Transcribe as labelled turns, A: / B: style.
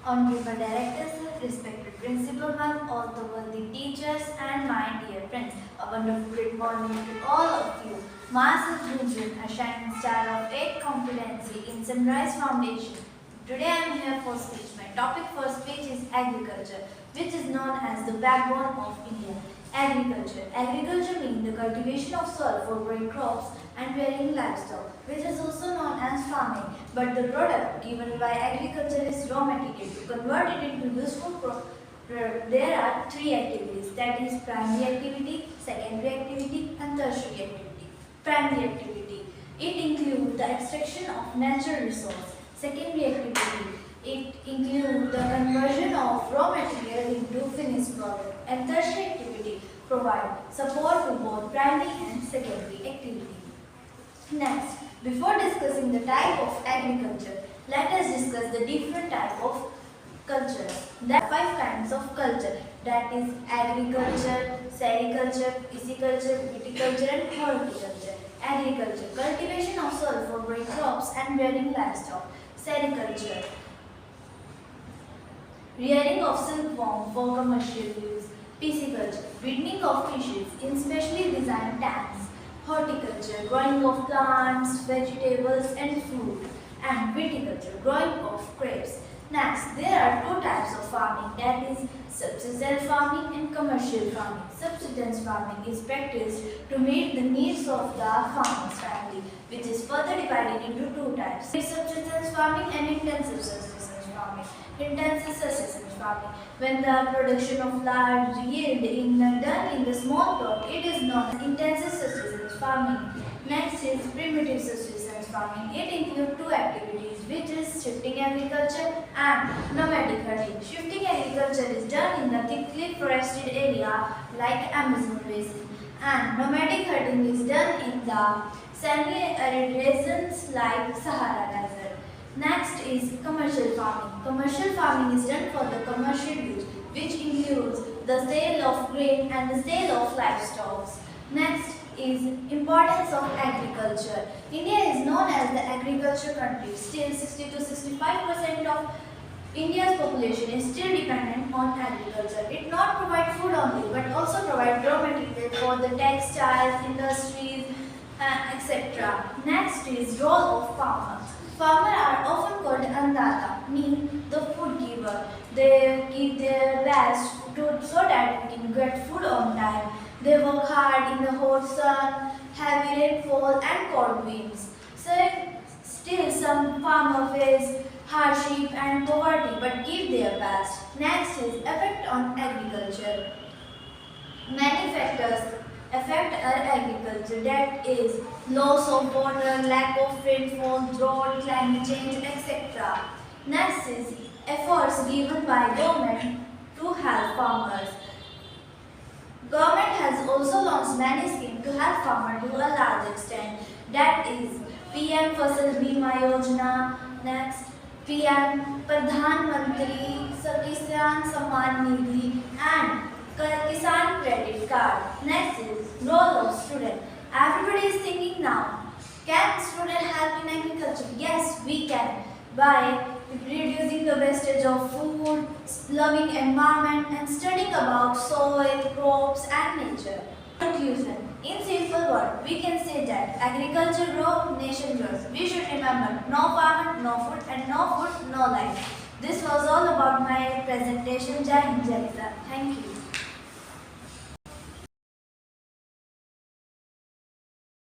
A: Honorable Directors, respected Principal Ma'am, all the worthy teachers, and my dear friends, a wonderful good morning to all of you. Myself Junjun, a shining star of 8 competency in Sunrise Foundation. Today I am here for speech. My topic for speech is agriculture, which is known as the backbone of India. Agriculture. Agriculture means the cultivation of soil for growing crops and rearing livestock, which is also known as farming. But the product given by agriculture is raw material. To convert it into useful there are three activities, that is primary activity, secondary activity and tertiary activity. Primary activity. It includes the extraction of natural resource. Secondary activity. It includes the conversion of raw material into finished product. And tertiary activity provide support to both primary and secondary activity. Next, before discussing the type of agriculture, let us discuss the different type of culture. There are 5 kinds of culture, that is agriculture, sericulture, pisciculture, viticulture and horticulture. Agriculture, cultivation of soil for growing crops and rearing livestock. Sericulture, rearing of silkworm for commercial use. Pisciculture, breeding of fishes in specially designed tanks. Horticulture, growing of plants, vegetables and fruit. And viticulture, growing of grapes. Next, there are 2 types of farming, that is subsistence farming and commercial farming. Subsistence farming is practiced to meet the needs of the farmer's family, which is further divided into 2 types. Subsistence farming and intensive subsistence farming. Intensive subsistence farming, when the production of large yield is done in the small plot, it is known as intensive subsistence farming. Next is primitive subsistence farming. It includes 2 activities, which is shifting agriculture and nomadic herding. Shifting agriculture is done in the thickly forested area like Amazon basin, and nomadic herding is done in the semi-arid regions like Sahara Desert. Next is commercial farming. Commercial farming is done for the commercial use, which includes the sale of grain and the sale of livestock. Next is importance of agriculture. India is known as the agriculture country. Still 60 to 65% of India's population is still dependent on agriculture. It not provide food only, but also provide raw material for the textiles, industries, etc. Next is role of farmer. Farmers are often called Annadata, mean the food giver. They give their best so that we can get food on time. They work hard in the hot sun, heavy rainfall and cold winds. So still some farmers face hardship and poverty but give their best. Next is effect on agriculture. Many factors affect our agriculture, that is loss of water, lack of rainfall, drought, climate change, etc. Next is efforts given by government to help farmers. Government has also launched many schemes to help farmers to a large extent, that is PM Fasal Bima Yojana, next PM Pradhan Mantri Kisan Samman Nidhi and Kisan Credit Card. Next is role of student. Everybody is thinking now, can student help in agriculture? Yes, we can. By reducing the wastage of food, loving environment and studying about soil, crops and nature. Conclusion. In simple words, we can say that agriculture grows, nation grows. We should remember, no farmer, no food and no food, no life. This was all about my presentation. Jai Hind, Jai Kisan. Thank you.